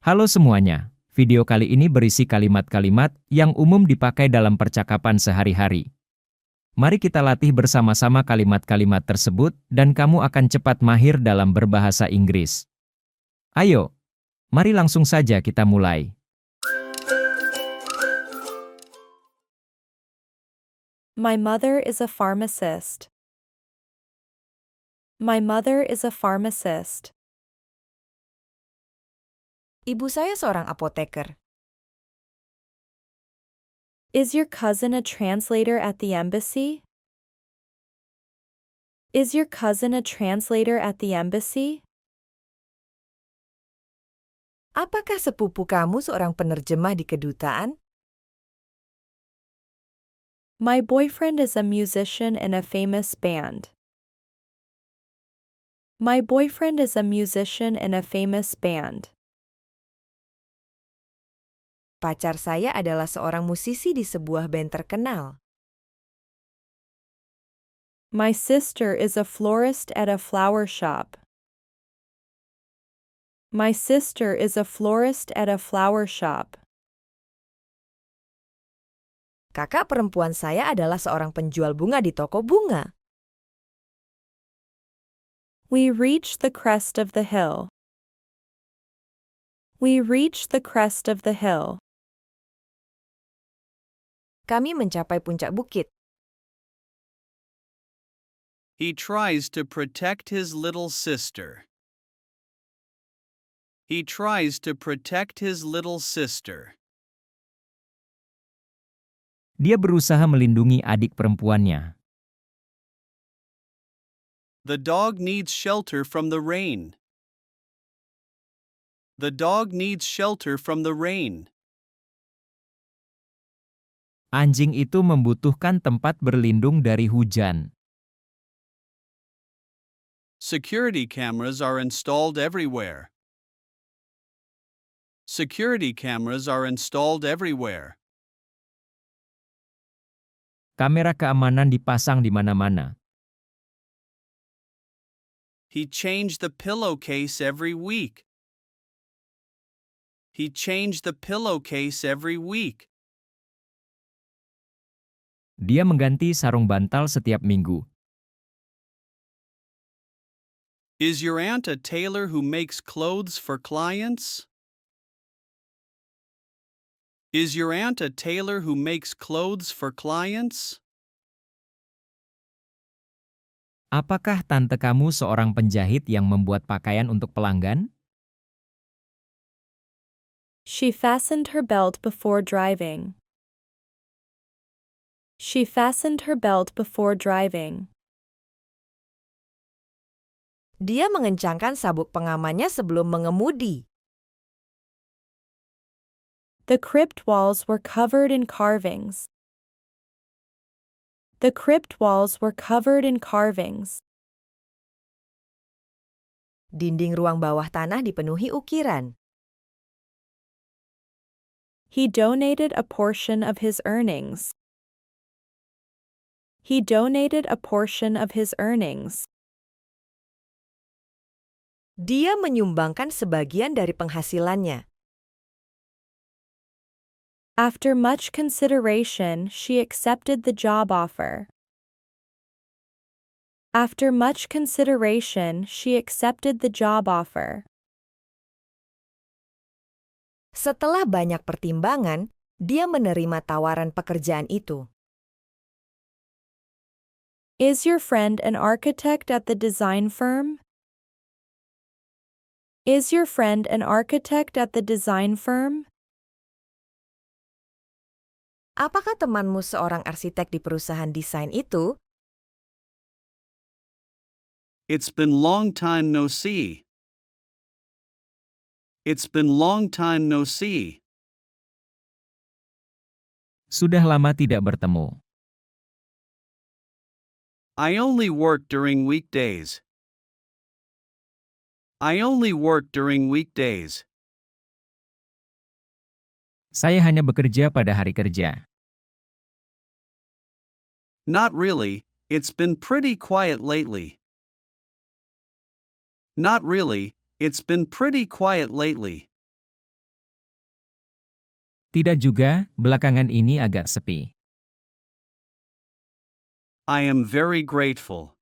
Halo semuanya, video kali ini berisi kalimat-kalimat yang umum dipakai dalam percakapan sehari-hari. Mari kita latih bersama-sama kalimat-kalimat tersebut dan kamu akan cepat mahir dalam berbahasa Inggris. Ayo, mari langsung saja kita mulai. My mother is a pharmacist. My mother is a pharmacist. Ibu saya seorang apoteker. Is your cousin a translator at the embassy? Is your cousin a translator at the embassy? Apakah sepupu kamu seorang penerjemah di kedutaan? My boyfriend is a musician in a famous band. My boyfriend is a musician in a famous band. Pacar saya adalah seorang musisi di sebuah band terkenal. My sister is a florist at a flower shop. My sister is a florist at a flower shop. Kakak perempuan saya adalah seorang penjual bunga di toko bunga. We reached the crest of the hill. We reached the crest of the hill. Kami mencapai puncak bukit. He tries to protect his little sister. He tries to protect his little sister. Dia berusaha melindungi adik perempuannya. The dog needs shelter from the rain. The dog needs shelter from the rain. Anjing itu membutuhkan tempat berlindung dari hujan. Security cameras are installed everywhere. Security cameras are installed everywhere. Kamera keamanan dipasang di mana-mana. He changed the pillowcase every week. He changed the pillowcase every week. Dia mengganti sarung bantal setiap minggu. Is your aunt a tailor who makes clothes for clients? Is your aunt a tailor who makes clothes for clients? Apakah tante kamu seorang penjahit yang membuat pakaian untuk pelanggan? She fastened her belt before driving. She fastened her belt before driving. Dia mengencangkan sabuk pengamannya sebelum mengemudi. The crypt walls were covered in carvings. The crypt walls were covered in carvings. Dinding ruang bawah tanah dipenuhi ukiran. He donated a portion of his earnings. He donated a portion of his earnings. Dia menyumbangkan sebagian dari penghasilannya. After much consideration, she accepted the job offer. After much consideration, she accepted the job offer. Setelah banyak pertimbangan, dia menerima tawaran pekerjaan itu. Is your friend an architect at the design firm? Is your friend an architect at the design firm? Apakah temanmu seorang arsitek di perusahaan desain itu? It's been long time no see. It's been long time no see. Sudah lama tidak bertemu. I only work during weekdays. I only work during weekdays. Saya hanya bekerja pada hari kerja. Not really, it's been pretty quiet lately. Not really, it's been pretty quiet lately. Tidak juga, belakangan ini agak sepi. I am very grateful.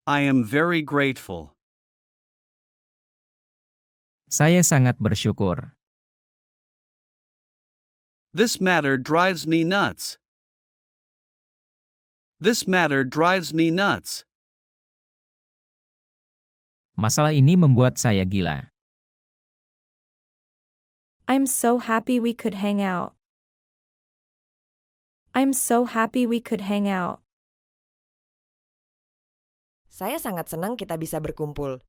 I am very grateful. Saya sangat bersyukur. This matter drives me nuts. This matter drives me nuts. Masalah ini membuat saya gila. I'm so happy we could hang out. I'm so happy we could hang out. Saya sangat senang kita bisa berkumpul.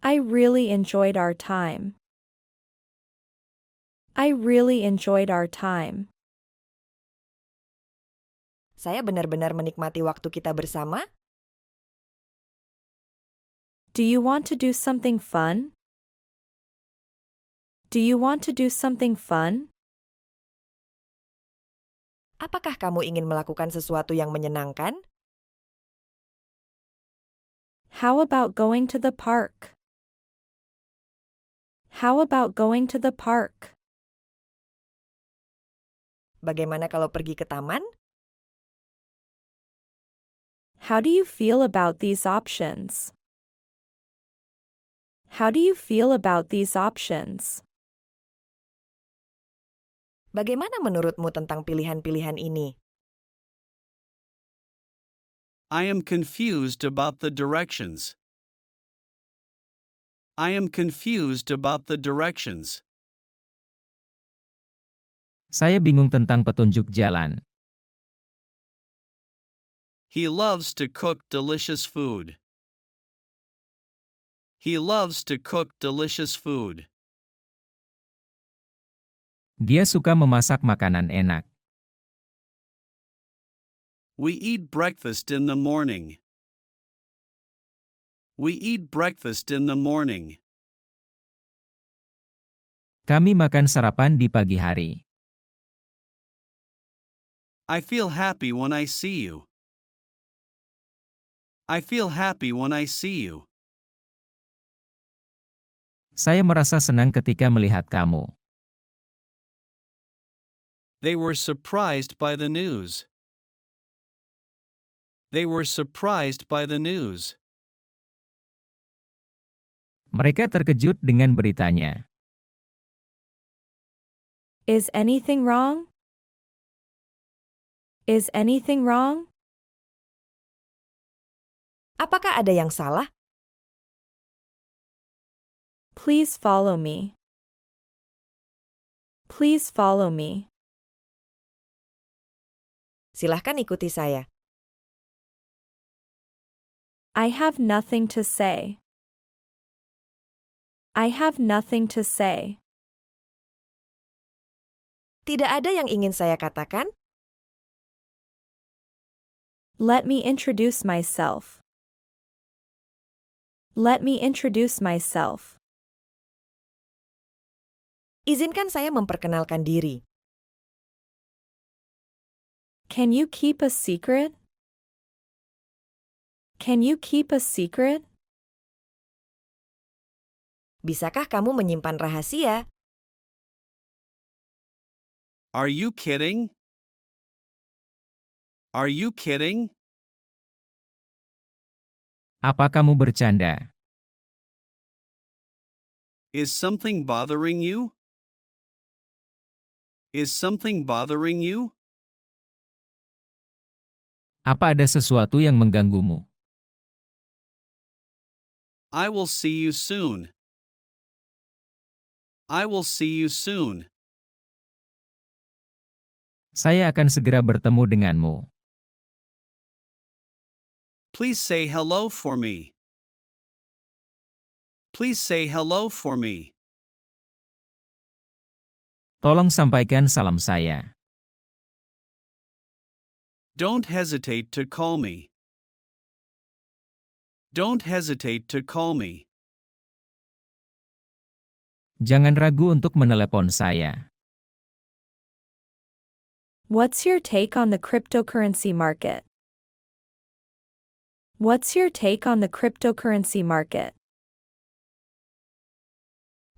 I really enjoyed our time. I really enjoyed our time. Saya benar-benar menikmati waktu kita bersama. Do you want to do something fun? Do you want to do something fun? Apakah kamu ingin melakukan sesuatu yang menyenangkan? How about going to the park? How about going to the park? Bagaimana kalau pergi ke taman? How do you feel about these options? How do you feel about these options? Bagaimana menurutmu tentang pilihan-pilihan ini? I am confused about the directions. I am confused about the directions. Saya bingung tentang petunjuk jalan. He loves to cook delicious food. He loves to cook delicious food. Dia suka memasak makanan enak. We eat breakfast in the morning. We eat breakfast in the morning. Kami makan sarapan di pagi hari. I feel happy when I see you. I feel happy when I see you. Saya merasa senang ketika melihat kamu. They were surprised by the news. They were surprised by the news. Mereka terkejut dengan beritanya. Is anything wrong? Is anything wrong? Apakah ada yang salah? Please follow me. Please follow me. Silahkan ikuti saya. I have nothing to say. I have nothing to say. Tidak ada yang ingin saya katakan? Let me introduce myself. Let me introduce myself. Izinkan saya memperkenalkan diri. Can you keep a secret? Can you keep a secret? Bisakah kamu menyimpan rahasia? Are you kidding? Are you kidding? Apa kamu bercanda? Is something bothering you? Is something bothering you? Apa ada sesuatu yang mengganggumu? I will see you soon. I will see you soon. Saya akan segera bertemu denganmu. Please say hello for me. Please say hello for me. Tolong sampaikan salam saya. Don't hesitate to call me. Don't hesitate to call me. Jangan ragu untuk menelepon saya. What's your take on the cryptocurrency market? What's your take on the cryptocurrency market?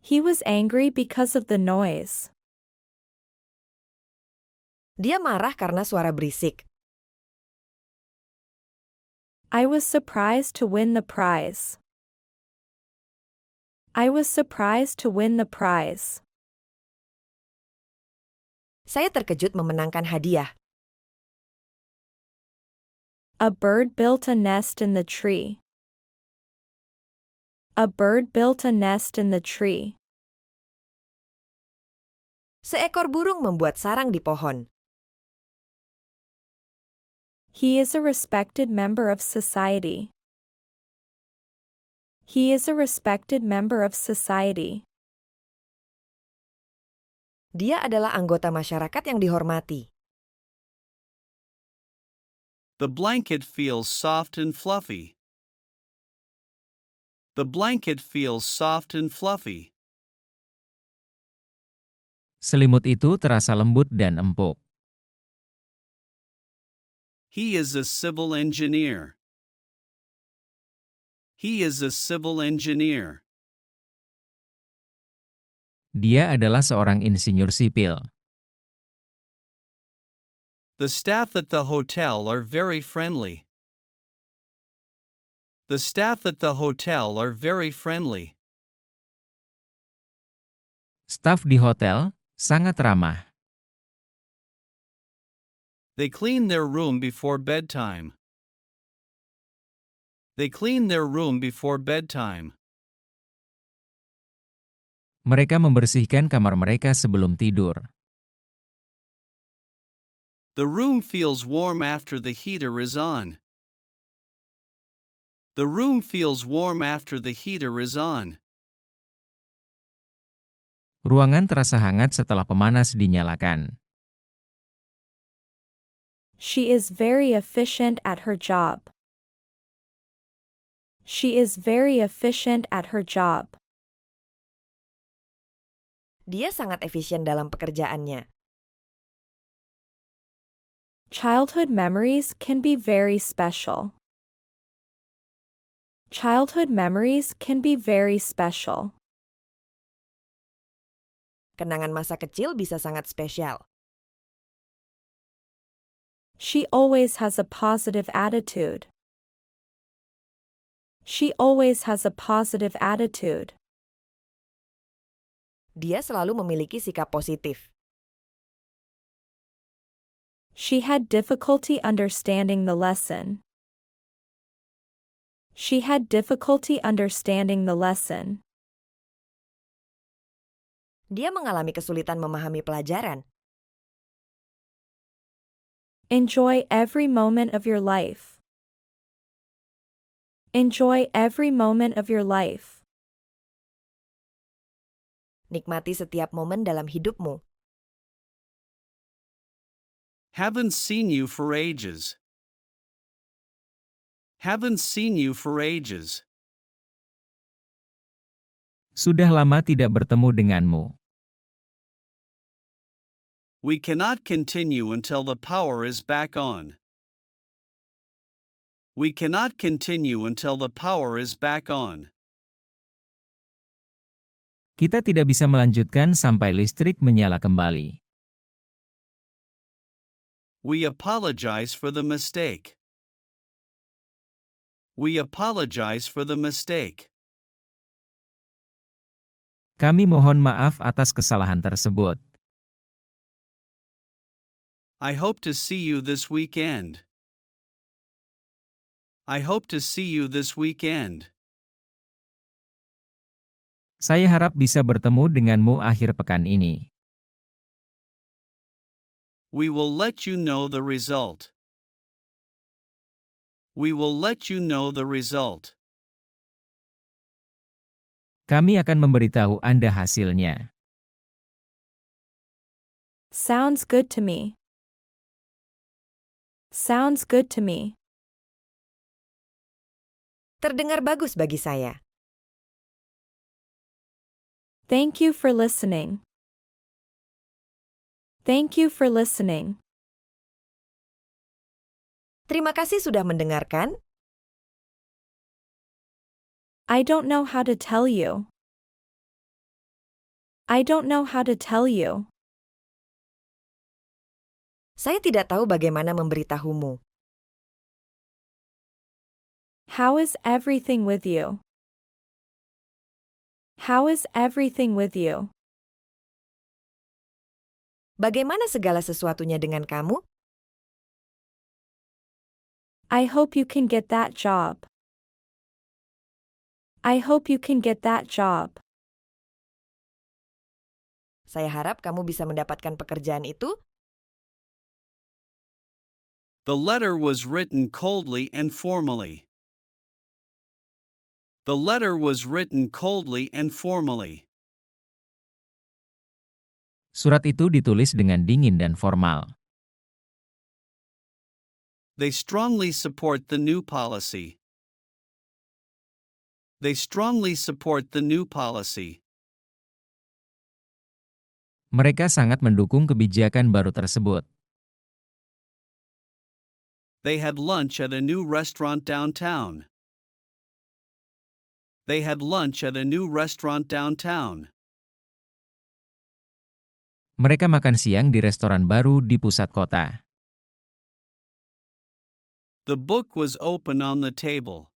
He was angry because of the noise. Dia marah karena suara berisik. I was surprised to win the prize. I was surprised to win the prize. Saya terkejut memenangkan hadiah. A bird built a nest in the tree. A bird built a nest in the tree. Seekor burung membuat sarang di pohon. He is a respected member of society. He is a respected member of society. Dia adalah anggota masyarakat yang dihormati. The blanket feels soft and fluffy. The blanket feels soft and fluffy. Selimut itu terasa lembut dan empuk. He is a civil engineer. He is a civil engineer. Dia adalah seorang insinyur sipil. The staff at the hotel are very friendly. The staff at the hotel are very friendly. Staf di hotel sangat ramah. They clean their room before bedtime. They clean their room before bedtime. Mereka membersihkan kamar mereka sebelum tidur. The room feels warm after the heater is on. The room feels warm after the heater is on. Ruangan terasa hangat setelah pemanas dinyalakan. She is very efficient at her job. She is very efficient at her job. Dia sangat efisien dalam pekerjaannya. Childhood memories can be very special. Childhood memories can be very special. Kenangan masa kecil bisa sangat spesial. She always has a positive attitude. She always has a positive attitude. Dia selalu memiliki sikap positif. She had difficulty understanding the lesson. She had difficulty understanding the lesson. Dia mengalami kesulitan memahami pelajaran. Enjoy every moment of your life. Enjoy every moment of your life. Nikmati setiap momen dalam hidupmu. Haven't seen you for ages. Haven't seen you for ages. Sudah lama tidak bertemu denganmu. We cannot continue until the power is back on. We cannot continue until the power is back on. Kita tidak bisa melanjutkan sampai listrik menyala kembali. We apologize for the mistake. We apologize for the mistake. Kami mohon maaf atas kesalahan tersebut. I hope to see you this weekend. I hope to see you this weekend. Saya harap bisa bertemu denganmu akhir pekan ini. We will let you know the result. We will let you know the result. Kami akan memberitahu Anda hasilnya. Sounds good to me. Sounds good to me. Terdengar bagus bagi saya. Thank you for listening. Thank you for listening. Terima kasih sudah mendengarkan. I don't know how to tell you. I don't know how to tell you. Saya tidak tahu bagaimana memberitahumu. How is everything with you? How is everything with you? Bagaimana segala sesuatunya dengan kamu? I hope you can get that job. I hope you can get that job. Saya harap kamu bisa mendapatkan pekerjaan itu. The letter was written coldly and formally. The letter was written coldly and formally. Surat itu ditulis dengan dingin dan formal. They strongly support the new policy. They strongly support the new policy. Mereka sangat mendukung kebijakan baru tersebut. They had lunch at a new restaurant downtown. They had lunch at a new restaurant downtown. Mereka makan siang di restoran baru di pusat kota. The book was open on the table.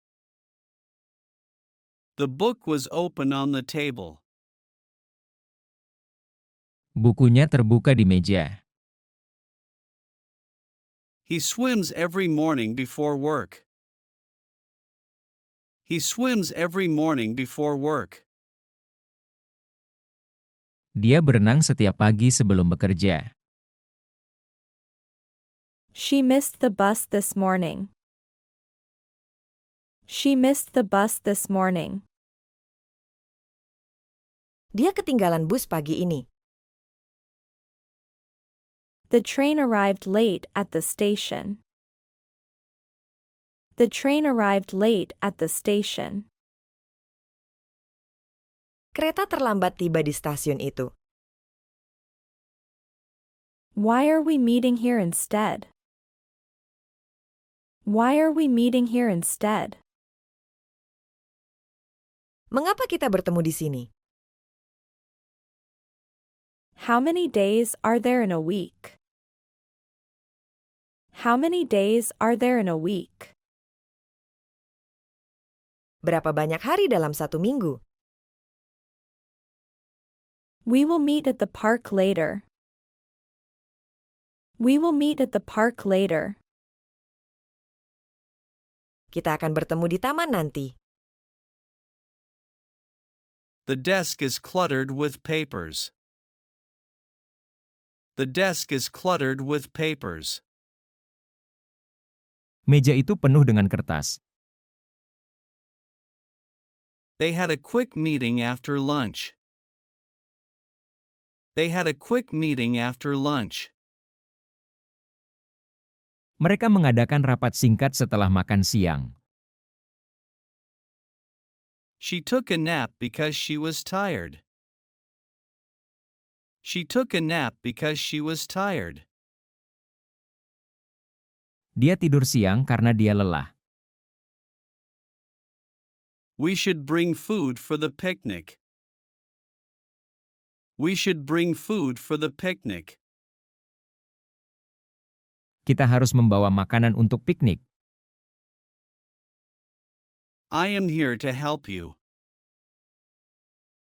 The book was open on the table. Bukunya terbuka di meja. He swims every morning before work. He swims every morning before work. Dia berenang setiap pagi sebelum bekerja. She missed the bus this morning. She missed the bus this morning. Dia ketinggalan bus pagi ini. The train arrived late at the station. The train arrived late at the station. Kereta terlambat tiba di stasiun itu. Why are we meeting here instead? Why are we meeting here instead? Mengapa kita bertemu di sini? How many days are there in a week? How many days are there in a week? Berapa banyak hari dalam satu minggu? We will meet at the park later. We will meet at the park later. Kita akan bertemu di taman nanti. The desk is cluttered with papers. The desk is cluttered with papers. Meja itu penuh dengan kertas. They had a quick meeting after lunch. They had a quick meeting after lunch. Mereka mengadakan rapat singkat setelah makan siang. She took a nap because she was tired. She took a nap because she was tired. Dia tidur siang karena dia lelah. We should bring food for the picnic. We should bring food for the picnic. Kita harus membawa makanan untuk piknik. I am here to help you.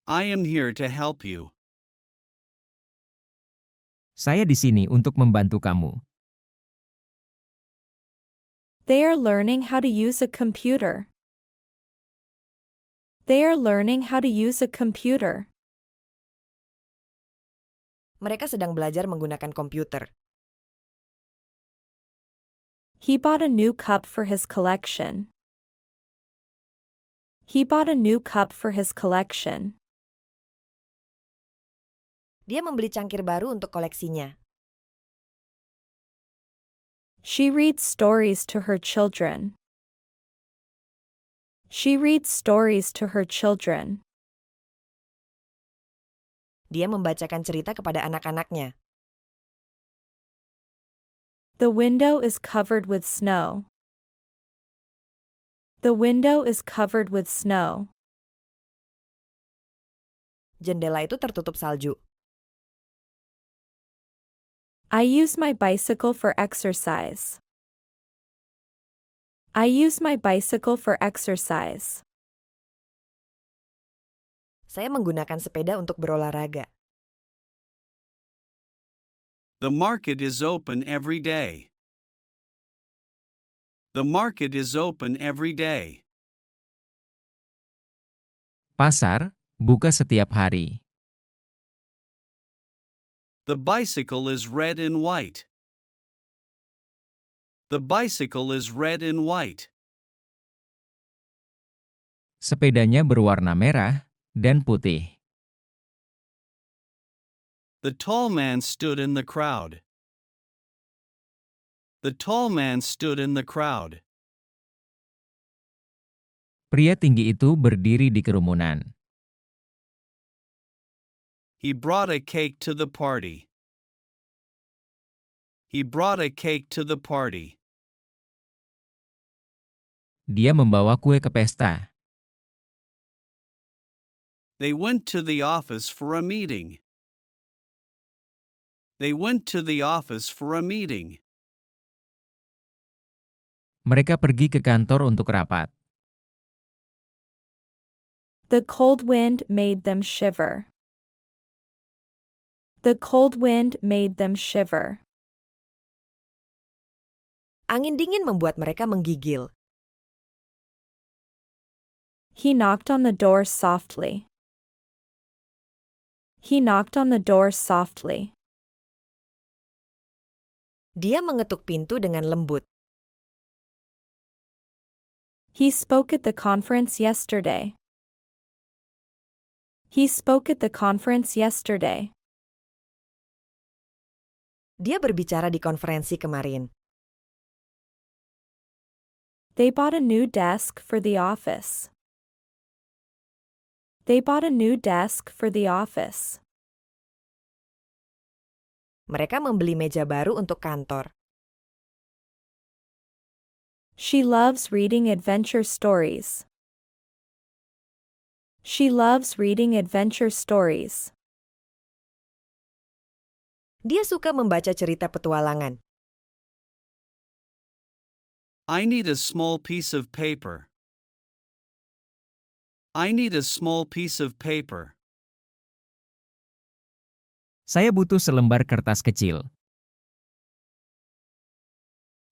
I am here to help you. Saya di sini untuk membantu kamu. They are learning how to use a computer. They are learning how to use a computer. Mereka sedang belajar menggunakan komputer. He bought a new cup for his collection. He bought a new cup for his collection. Dia membeli cangkir baru untuk koleksinya. She reads stories to her children. She reads stories to her children. Dia membacakan cerita kepada anak-anaknya. The window is covered with snow. The window is covered with snow. Jendela itu tertutup salju. I use my bicycle for exercise. I use my bicycle for exercise. Saya menggunakan sepeda untuk berolahraga. The market is open every day. The market is open every day. Pasar buka setiap hari. The bicycle is red and white. The bicycle is red and white. Sepedanya berwarna merah dan putih. The tall man stood in the crowd. The tall man stood in the crowd. Pria tinggi itu berdiri di kerumunan. He brought a cake to the party. He brought a cake to the party. Dia membawa kue ke pesta. They went to the office for a meeting. They went to the office for a meeting. Mereka pergi ke kantor untuk rapat. The cold wind made them shiver. The cold wind made them shiver. Angin dingin membuat mereka menggigil. He knocked on the door softly. He knocked on the door softly. Dia mengetuk pintu dengan lembut. He spoke at the conference yesterday. He spoke at the conference yesterday. Dia berbicara di konferensi kemarin. They bought a new desk for the office. They bought a new desk for the office. Mereka membeli meja baru untuk kantor. She loves reading adventure stories. She loves reading adventure stories. Dia suka membaca cerita petualangan. I need a small piece of paper. I need a small piece of paper. Saya butuh selembar kertas kecil.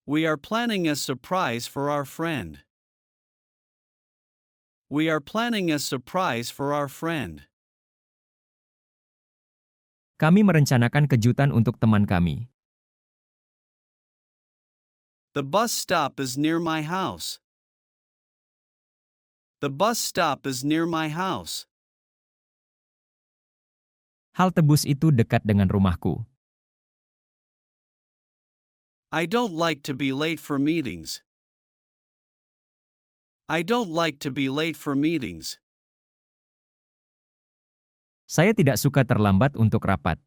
We are planning a surprise for our friend. We are planning a surprise for our friend. Kami merencanakan kejutan untuk teman kami. The bus stop is near my house. The bus stop is near my house. Halte bus itu dekat dengan rumahku. I don't like to be late for meetings. I don't like to be late for meetings. Saya tidak suka terlambat untuk rapat.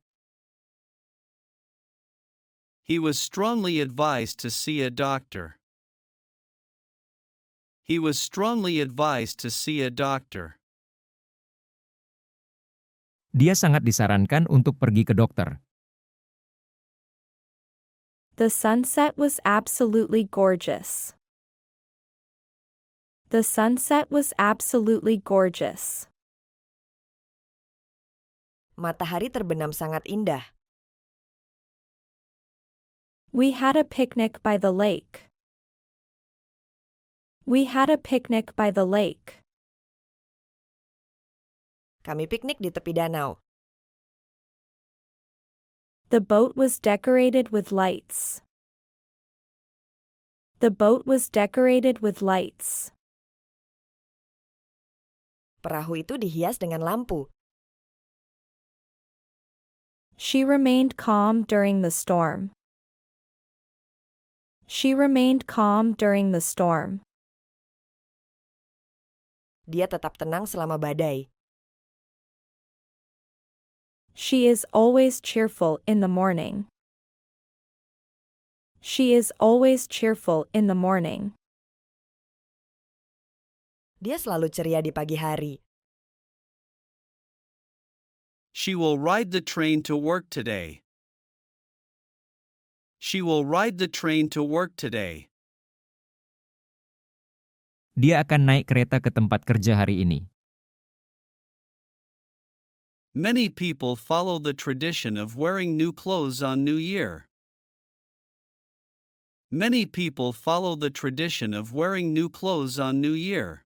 He was strongly advised to see a doctor. He was strongly advised to see a doctor. Dia sangat disarankan untuk pergi ke dokter. The sunset was absolutely gorgeous. The sunset was absolutely gorgeous. Matahari terbenam sangat indah. We had a picnic by the lake. We had a picnic by the lake. Kami piknik di tepi danau. The boat was decorated with lights. The boat was decorated with lights. Perahu itu dihias dengan lampu. She remained calm during the storm. She remained calm during the storm. Dia tetap tenang selama badai. She is always cheerful in the morning. She is always cheerful in the morning. Dia selalu ceria di pagi hari. She will ride the train to work today. She will ride the train to work today. Dia akan naik kereta ke tempat kerja hari ini. Many people follow the tradition of wearing new clothes on New Year. Many people follow the tradition of wearing new clothes on New Year.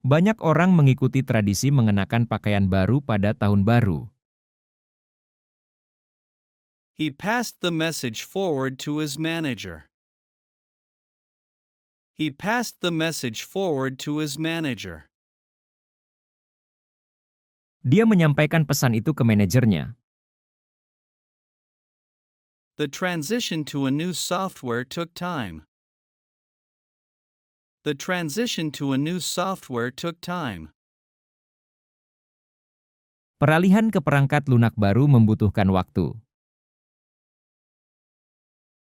Banyak orang mengikuti tradisi mengenakan pakaian baru pada tahun baru. He passed the message forward to his manager. He passed the message forward to his manager. Dia menyampaikan pesan itu ke manajernya. The transition to a new software took time. The transition to a new software took time. Peralihan ke perangkat lunak baru membutuhkan waktu.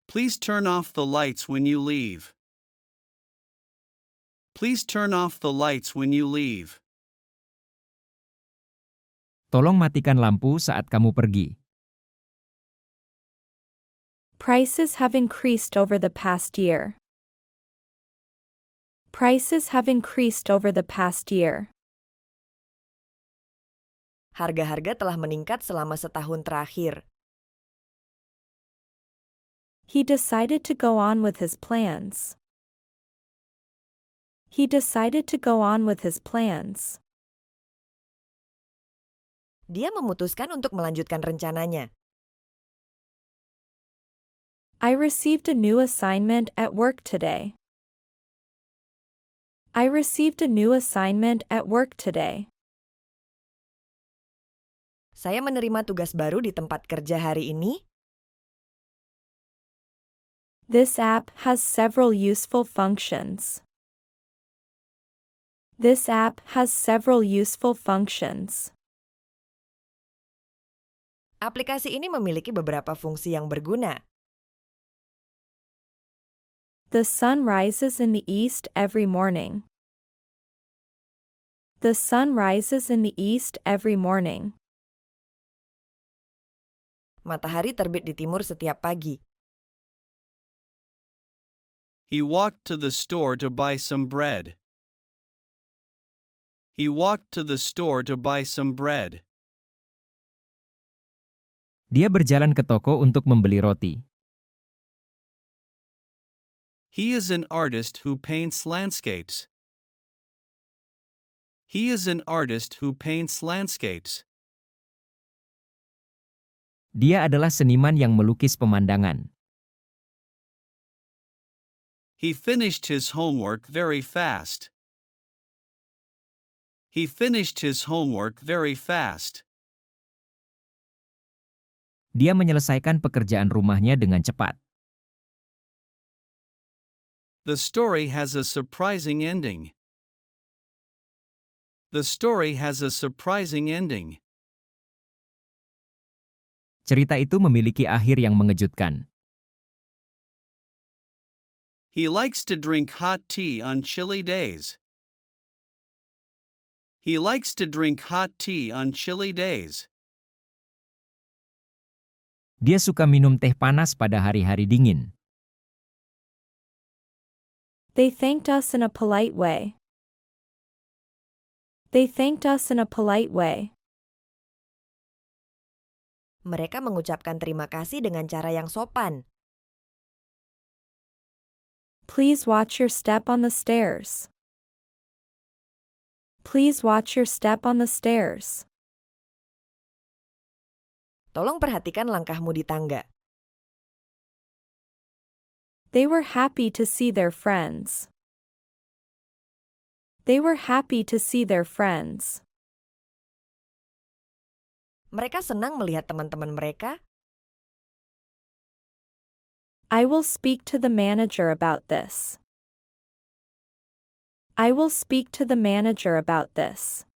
Please turn off the lights when you leave. Please turn off the lights when you leave. Tolong matikan lampu saat kamu pergi. Prices have increased over the past year. Prices have increased over the past year. Harga-harga telah meningkat selama setahun terakhir. He decided to go on with his plans. He decided to go on with his plans. Dia memutuskan untuk melanjutkan rencananya. I received a new assignment at work today. I received a new assignment at work today. Saya menerima tugas baru di tempat kerja hari ini. This app has several useful functions. This app has several useful functions. Aplikasi ini memiliki beberapa fungsi yang berguna. The sun rises in the east every morning. The sun rises in the east every morning. Matahari terbit di timur setiap pagi. He walked to the store to buy some bread. He walked to the store to buy some bread. Dia berjalan ke toko untuk membeli roti. He is an artist who paints landscapes. He is an artist who paints landscapes. Dia adalah seniman yang melukis pemandangan. He finished his homework very fast. He finished his homework very fast. Dia menyelesaikan pekerjaan rumahnya dengan cepat. The story has a surprising ending. The story has a surprising ending. Cerita itu memiliki akhir yang mengejutkan. He likes to drink hot tea on chilly days. He likes to drink hot tea on chilly days. Dia suka minum teh panas pada hari-hari dingin. They thanked us in a polite way. They thanked us in a polite way. Mereka mengucapkan terima kasih dengan cara yang sopan. Please watch your step on the stairs. Please watch your step on the stairs. Tolong perhatikan langkahmu di tangga. They were happy to see their friends. They were happy to see their friends. Mereka senang melihat teman-teman mereka. I will speak to the manager about this. I will speak to the manager about this.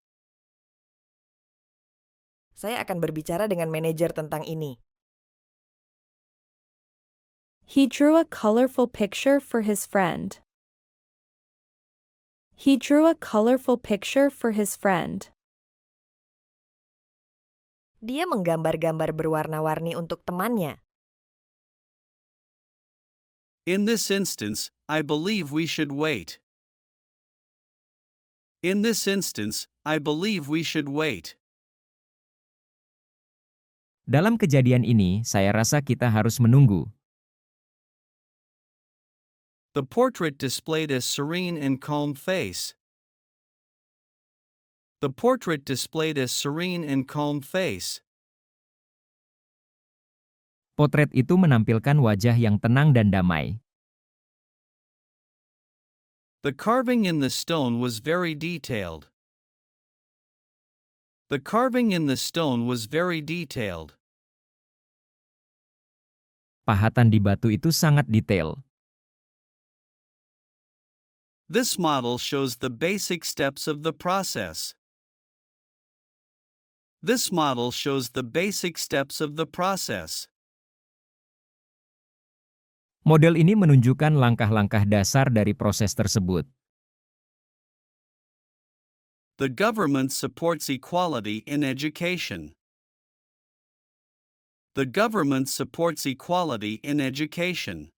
Saya akan berbicara dengan manajer tentang ini. He drew a colorful picture for his friend. He drew a colorful picture for his friend. Dia menggambar-gambar berwarna-warni untuk temannya. In this instance, I believe we should wait. In this instance, I believe we should wait. Dalam kejadian ini, saya rasa kita harus menunggu. The portrait displayed a serene and calm face. The portrait displayed a serene and calm face. Potret itu menampilkan wajah yang tenang dan damai. The carving in the stone was very detailed. The carving in the stone was very detailed. Pahatan di batu itu sangat detail. This model shows the basic steps of the process. This model shows the basic steps of the process. Model ini menunjukkan langkah-langkah dasar dari proses tersebut. The government supports equality in education. The government supports equality in education.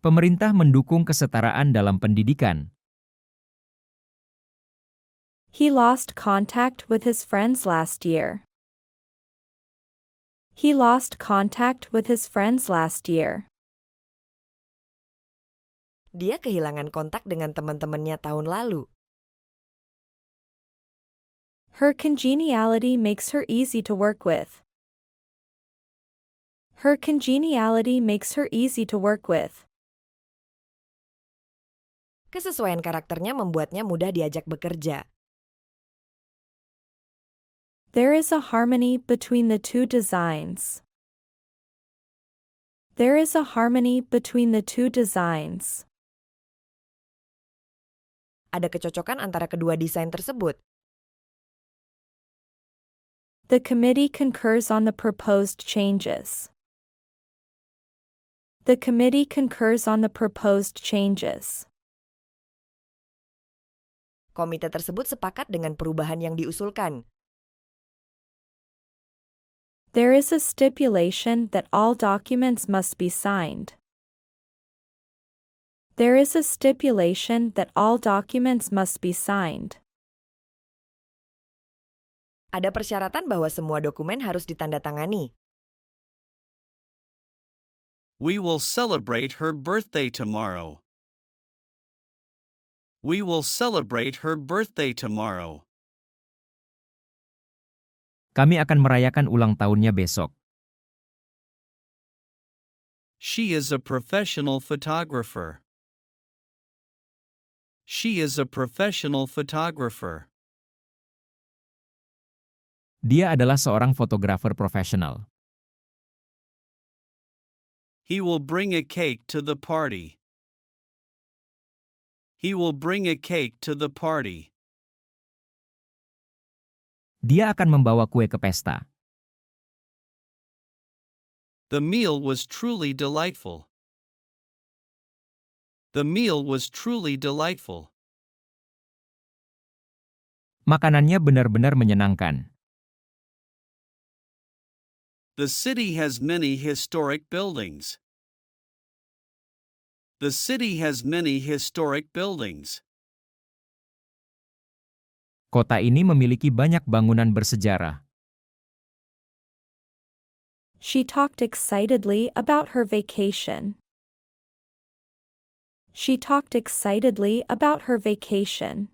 Pemerintah mendukung kesetaraan dalam pendidikan. He lost contact with his friends last year. He lost contact with his friends last year. Dia kehilangan kontak dengan teman-temannya tahun lalu. Her congeniality makes her easy to work with. Her congeniality makes her easy to work with. Kesesuaian karakternya membuatnya mudah diajak bekerja. There is a harmony between the two designs. There is a harmony between the two designs. Ada kecocokan antara kedua desain tersebut. The committee concurs on the proposed changes. The committee concurs on the proposed changes. Komite tersebut sepakat dengan perubahan yang diusulkan. There is a stipulation that all documents must be signed. There is a stipulation that all documents must be signed. Ada persyaratan bahwa semua dokumen harus ditandatangani. We will celebrate her birthday tomorrow. We will celebrate her birthday tomorrow. Kami akan merayakan ulang tahunnya besok. She is a professional photographer. She is a professional photographer. Dia adalah seorang fotografer profesional. He will bring a cake to the party. He will bring a cake to the party. Dia akan membawa kue ke pesta. The meal was truly delightful. The meal was truly delightful. Makanannya benar-benar menyenangkan. The city has many historic buildings. The city has many historic buildings. Kota ini memiliki banyak bangunan bersejarah. She talked excitedly about her vacation. She talked excitedly about her vacation.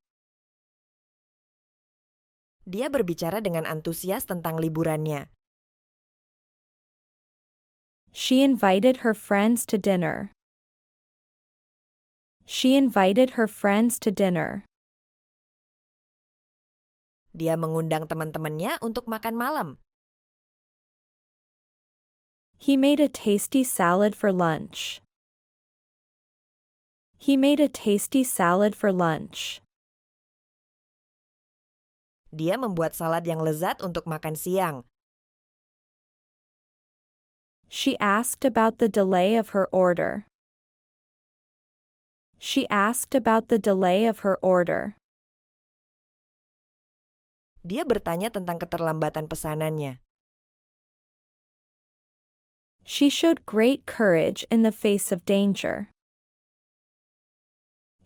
Dia berbicara dengan antusias tentang liburannya. She invited her friends to dinner. She invited her friends to dinner. Dia mengundang teman-temannya untuk makan malam. He made a tasty salad for lunch. He made a tasty salad for lunch. Dia membuat salad yang lezat untuk makan siang. She asked about the delay of her order. She asked about the delay of her order. Dia bertanya tentang keterlambatan pesanannya. She showed great courage in the face of danger.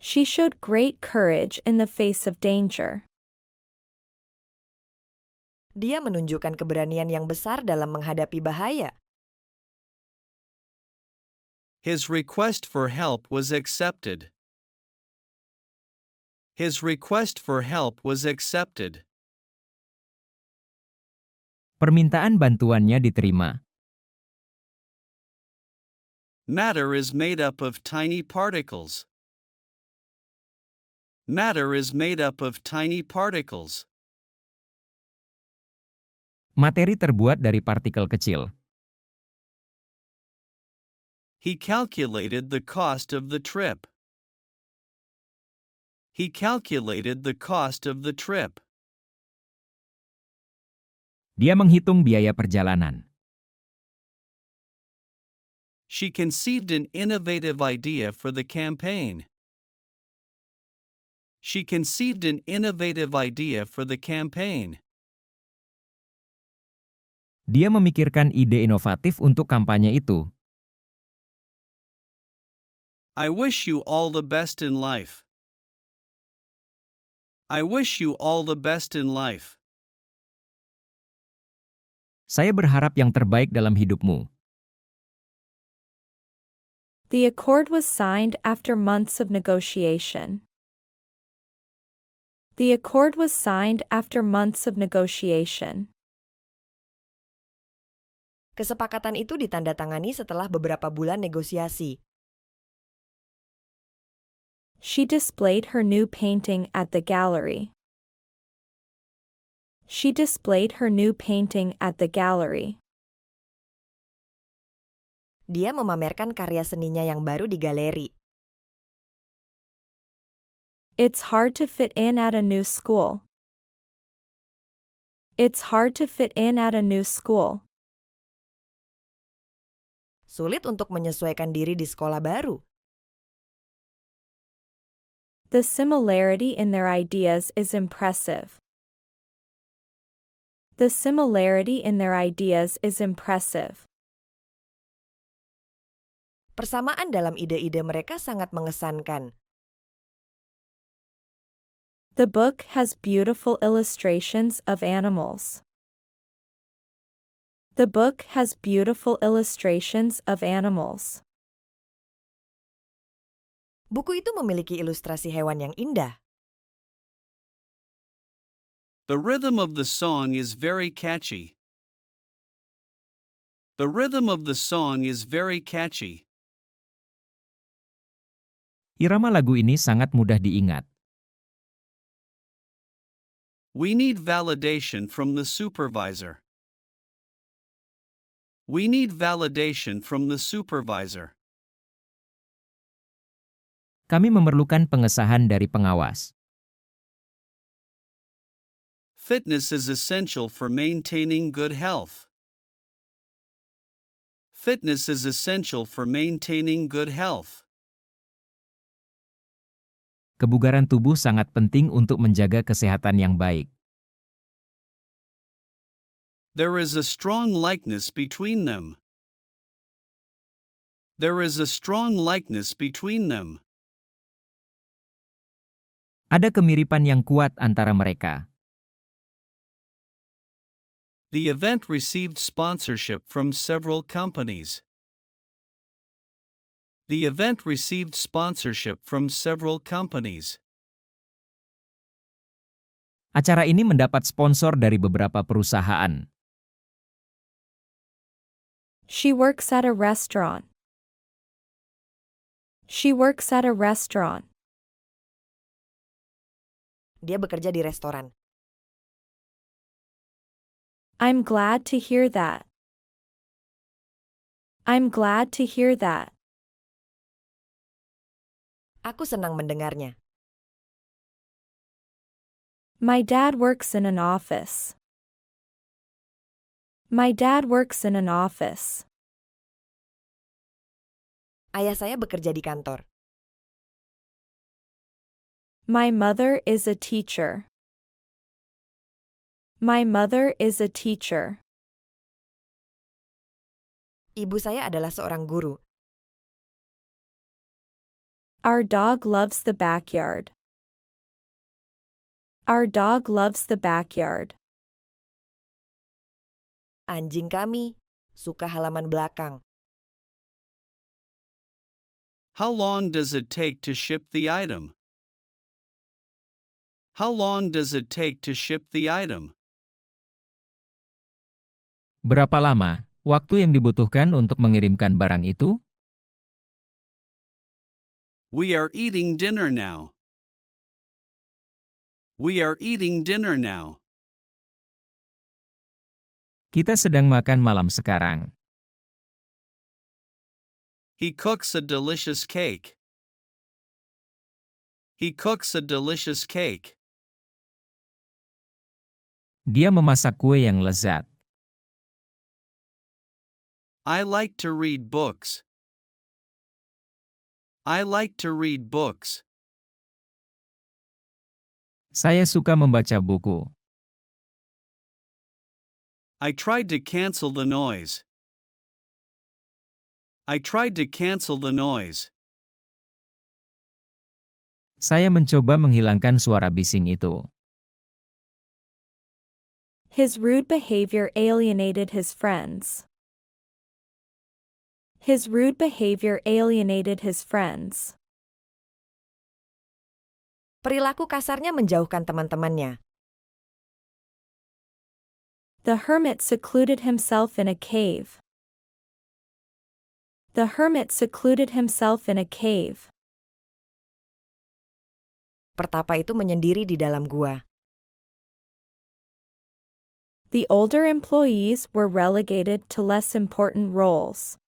She showed great courage in the face of danger. Dia menunjukkan keberanian yang besar dalam menghadapi bahaya. His request for help was accepted. His request for help was accepted. Permintaan bantuannya diterima. Matter is made up of tiny particles. Matter is made up of tiny particles. Materi terbuat dari partikel kecil. He calculated the cost of the trip. He calculated the cost of the trip. Dia menghitung biaya perjalanan. She conceived an innovative idea for the campaign. She conceived an innovative idea for the campaign. Dia memikirkan ide inovatif untuk kampanye itu. I wish you all the best in life. I wish you all the best in life. Saya berharap yang terbaik dalam hidupmu. The accord was signed after months of negotiation. The accord was signed after months of negotiation. Kesepakatan itu ditandatangani setelah beberapa bulan negosiasi. She displayed her new painting at the gallery. She displayed her new painting at the gallery. Dia memamerkan karya seninya yang baru di galeri. It's hard to fit in at a new school. It's hard to fit in at a new school. Sulit untuk menyesuaikan diri di sekolah baru. The similarity in their ideas is impressive. The similarity in their ideas is impressive. Persamaan dalam ide-ide mereka sangat mengesankan. The book has beautiful illustrations of animals. The book has beautiful illustrations of animals. Buku itu memiliki ilustrasi hewan yang indah. The rhythm of the song is very catchy. The rhythm of the song is very catchy. Irama lagu ini sangat mudah diingat. We need validation from the supervisor. We need validation from the supervisor. Kami memerlukan pengesahan dari pengawas. Fitness is essential for maintaining good health. Fitness is essential for maintaining good health. Kebugaran tubuh sangat penting untuk menjaga kesehatan yang baik. There is a strong likeness between them. There is a strong likeness between them. Ada kemiripan yang kuat antara mereka. The event received sponsorship from several companies. The event received sponsorship from several companies. Acara ini mendapat sponsor dari beberapa perusahaan. She works at a restaurant. She works at a restaurant. Dia bekerja di restoran. I'm glad to hear that. I'm glad to hear that. Aku senang mendengarnya. My dad works in an office. My dad works in an office. Ayah saya bekerja di kantor. My mother is a teacher. My mother is a teacher. Ibu saya adalah seorang guru. Our dog loves the backyard. Our dog loves the backyard. Anjing kami suka halaman belakang. How long does it take to ship the item? How long does it take to ship the item? Berapa lama waktu yang dibutuhkan untuk mengirimkan barang itu? We are eating dinner now. We are eating dinner now. Kita sedang makan malam sekarang. He cooks a delicious cake. He cooks a delicious cake. Dia memasak kue yang lezat. I like to read books. I like to read books. Saya suka membaca buku. I tried to cancel the noise. I tried to cancel the noise. Saya mencoba menghilangkan suara bising itu. His rude behavior alienated his friends. His rude behavior alienated his friends. Perilaku kasarnya menjauhkan teman-temannya. The hermit secluded himself in a cave. The hermit secluded himself in a cave. Pertapa itu menyendiri di dalam gua. The older employees were relegated to less important roles.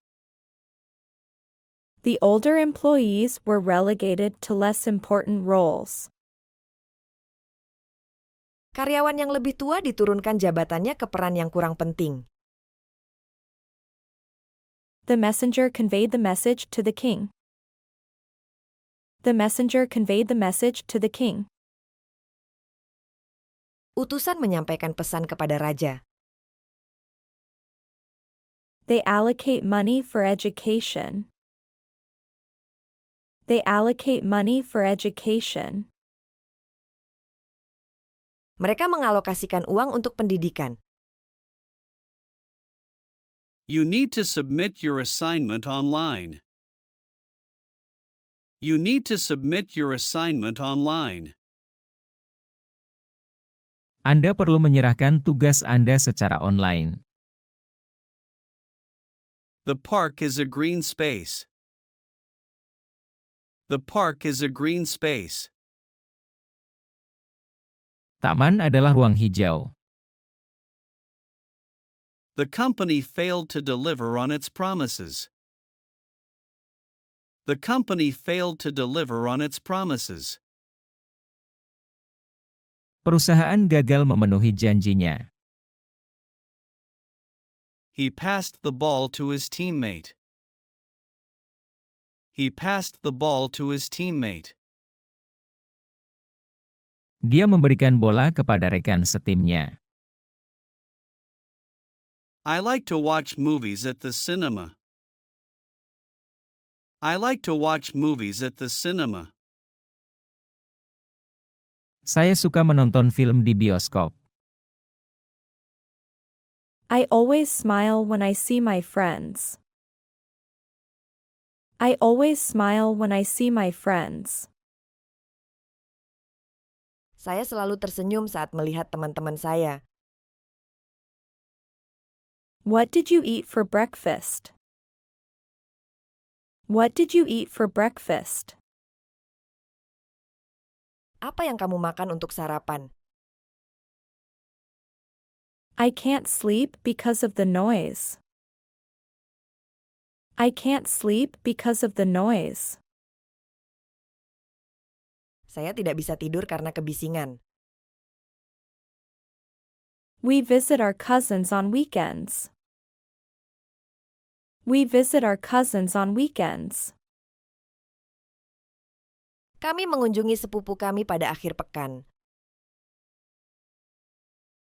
The older employees were relegated to less important roles. Karyawan yang lebih tua diturunkan jabatannya ke peran yang kurang penting. The messenger conveyed the message to the king. The messenger conveyed the message to the king. Utusan menyampaikan pesan kepada raja. They allocate money for education. They allocate money for education. Mereka mengalokasikan uang untuk pendidikan. You need to submit your assignment online. You need to submit your assignment online. Anda perlu menyerahkan tugas Anda secara online. The park is a green space. The park is a green space. Taman adalah ruang hijau. The company failed to deliver on its promises. The company failed to deliver on its promises. Perusahaan gagal memenuhi janjinya. He passed the ball to his teammate. He passed the ball to his teammate. Dia memberikan bola kepada rekan setimnya. I like to watch movies at the cinema. I like to watch movies at the cinema. Saya suka menonton film di bioskop. I always smile when I see my friends. I always smile when I see my friends. Saya selalu tersenyum saat melihat teman-teman saya. What did you eat for breakfast? What did you eat for breakfast? Apa yang kamu makan untuk sarapan? I can't sleep because of the noise. I can't sleep because of the noise. Saya tidak bisa tidur karena kebisingan. We visit our cousins on weekends. We visit our cousins on weekends. Kami mengunjungi sepupu kami pada akhir pekan.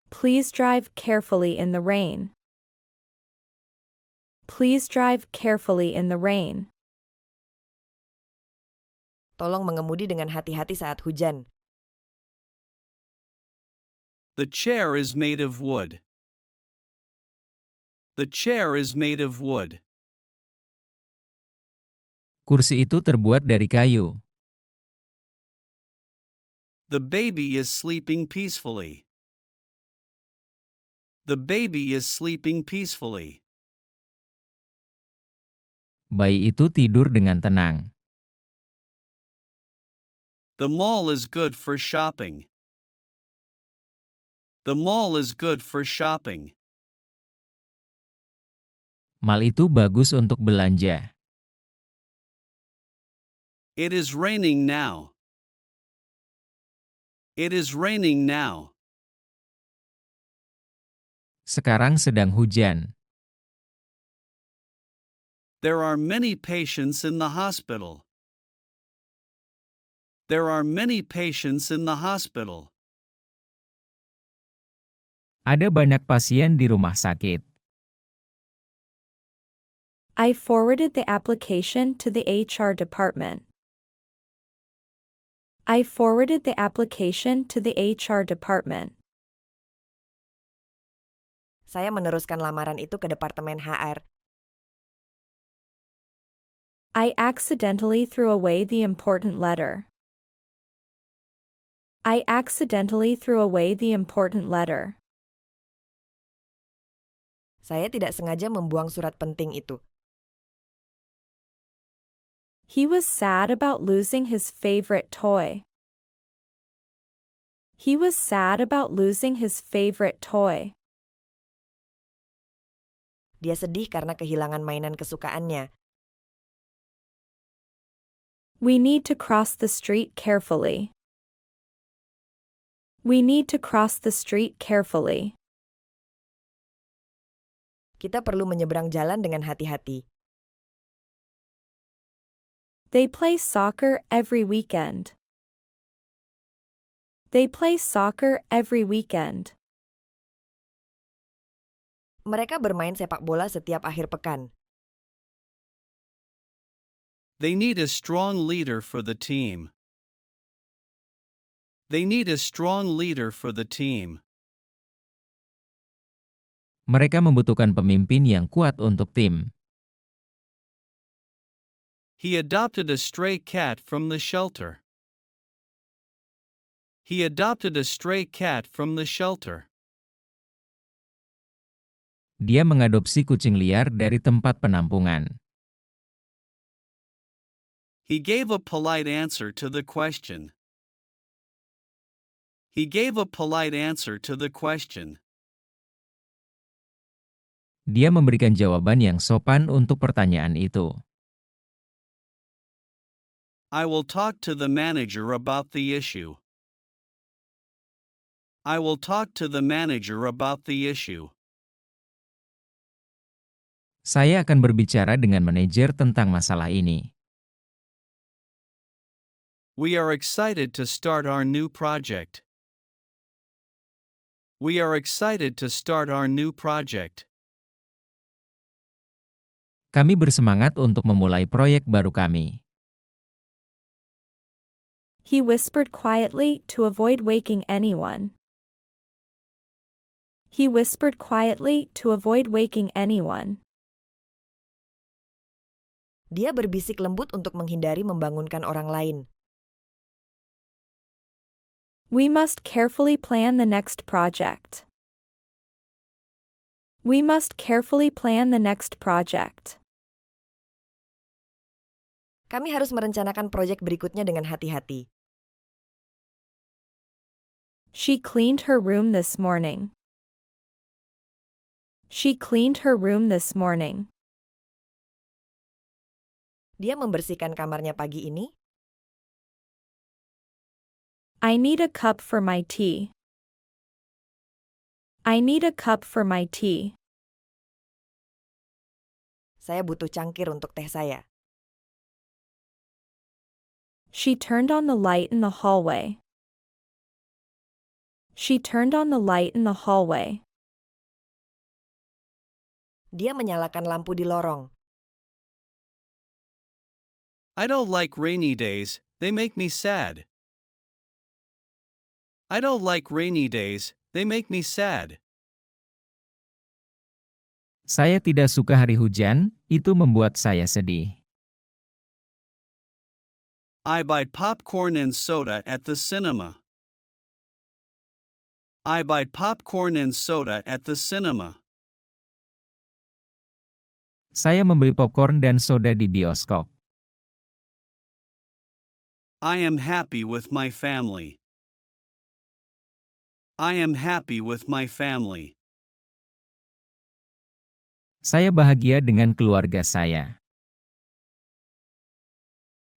Please drive carefully in the rain. Please drive carefully in the rain. Tolong mengemudi dengan hati-hati saat hujan. The chair is made of wood. The chair is made of wood. Kursi itu terbuat dari kayu. The baby is sleeping peacefully. The baby is sleeping peacefully. Bayi itu tidur dengan tenang. The mall is good for shopping. The mall is good for shopping. Mal itu bagus untuk belanja. It is raining now. It is raining now. Sekarang sedang hujan. There are many patients in the hospital. There are many patients in the hospital. Ada banyak pasien di rumah sakit. I forwarded the application to the HR department. I forwarded the application to the HR department. Saya meneruskan lamaran itu ke Departemen HR. I accidentally threw away the important letter. I accidentally threw away the important letter. Saya tidak sengaja membuang surat penting itu. He was sad about losing his favorite toy. He was sad about losing his favorite toy. Dia sedih karena kehilangan mainan kesukaannya. We need to cross the street carefully. We need to cross the street carefully. Kita perlu menyeberang jalan dengan hati-hati. They play soccer every weekend. They play soccer every weekend. Mereka bermain sepak bola setiap akhir pekan. They need a strong leader for the team. They need a strong leader for the team. Mereka membutuhkan pemimpin yang kuat untuk tim. He adopted a stray cat from the shelter. He adopted a stray cat from the shelter. Dia mengadopsi kucing liar dari tempat penampungan. He gave a polite answer to the question. He gave a polite answer to the question. Dia memberikan jawaban yang sopan untuk pertanyaan itu. I will talk to the manager about the issue. I will talk to the manager about the issue. Saya akan berbicara dengan manajer tentang masalah ini. We are excited to start our new project. We are excited to start our new project. Kami bersemangat untuk memulai proyek baru kami. He whispered quietly to avoid waking anyone. He whispered quietly to avoid waking anyone. Dia berbisik lembut untuk menghindari membangunkan orang lain. We must carefully plan the next project. We must carefully plan the next project. Kami harus merencanakan proyek berikutnya dengan hati-hati. She cleaned her room this morning. She cleaned her room this morning. Dia membersihkan kamarnya pagi ini. I need a cup for my tea. I need a cup for my tea. Saya butuh cangkir untuk teh saya. She turned on the light in the hallway. She turned on the light in the hallway. Dia menyalakan lampu di lorong. I don't like rainy days, they make me sad. I don't like rainy days, they make me sad. Saya tidak suka hari hujan, itu membuat saya sedih. I buy popcorn and soda at the cinema. I buy popcorn and soda at the cinema. Saya membeli popcorn dan soda di bioskop. I am happy with my family. I am happy with my family. Saya bahagia dengan keluarga saya.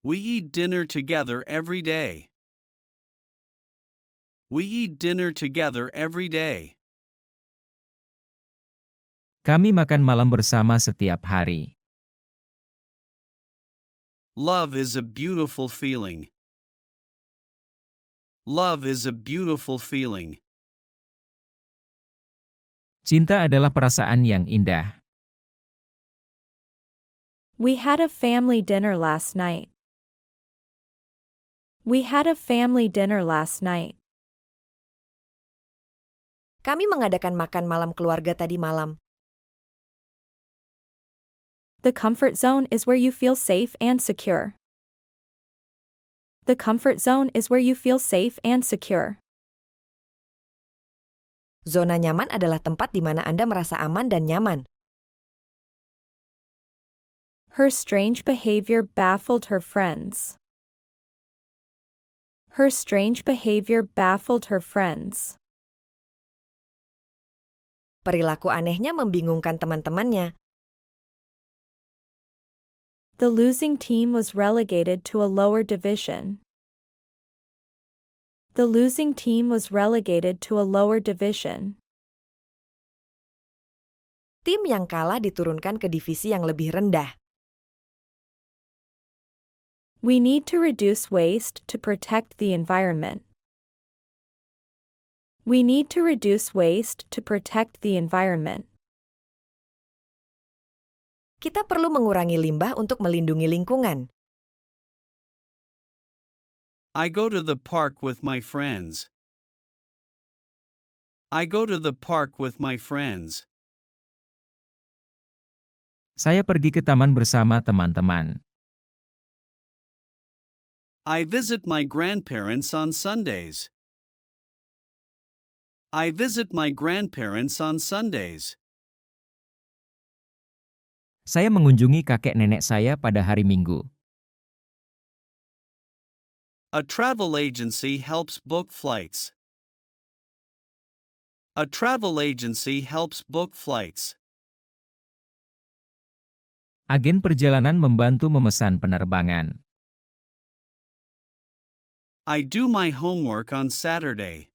We eat dinner together every day. We eat dinner together every day. Kami makan malam bersama setiap hari. Love is a beautiful feeling. Love is a beautiful feeling. Cinta adalah perasaan yang indah. We had a family dinner last night. We had a family dinner last night. Kami mengadakan makan malam keluarga tadi malam. The comfort zone is where you feel safe and secure. The comfort zone is where you feel safe and secure. Zona nyaman adalah tempat di mana Anda merasa aman dan nyaman. Her strange behavior baffled her friends. Her strange behavior baffled her friends. Perilaku anehnya membingungkan teman-temannya. The losing team was relegated to a lower division. The losing team was relegated to a lower division. Tim yang kalah diturunkan ke divisi yang lebih rendah. We need to reduce waste to protect the environment. We need to reduce waste to protect the environment. Kita perlu mengurangi limbah untuk melindungi lingkungan. I go to the park with my friends. I go to the park with my friends. Saya pergi ke taman bersama teman-teman. I visit my grandparents on Sundays. I visit my grandparents on Sundays. Saya mengunjungi kakek nenek saya pada hari Minggu. A travel agency helps book flights. A travel agency helps book flights. Agen perjalanan membantu memesan penerbangan. I do my homework on Saturday.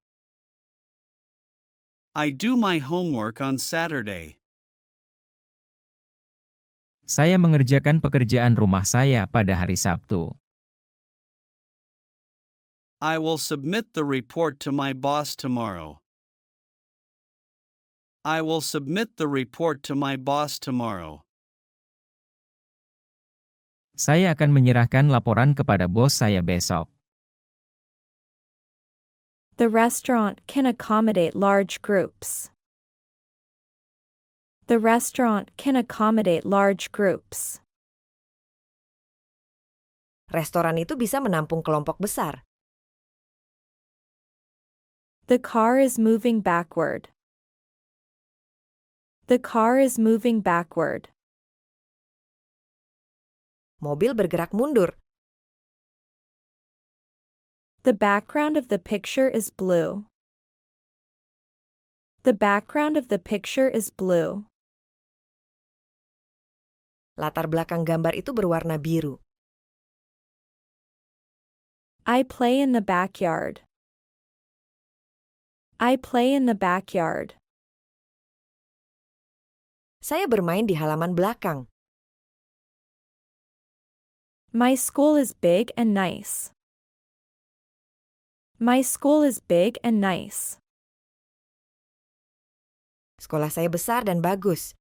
I do my homework on Saturday. Saya mengerjakan pekerjaan rumah saya pada hari Sabtu. I will submit the report to my boss tomorrow. I will submit the report to my boss tomorrow. Saya akan menyerahkan laporan kepada bos saya besok. The restaurant can accommodate large groups. The restaurant can accommodate large groups. Restoran itu bisa menampung kelompok besar. The car is moving backward. The car is moving backward. Mobil bergerak mundur. The background of the picture is blue. The background of the picture is blue. Latar belakang gambar itu berwarna biru. I play in the backyard. I play in the backyard. Saya bermain di halaman belakang. My school is big and nice. My school is big and nice. Sekolah saya besar dan bagus.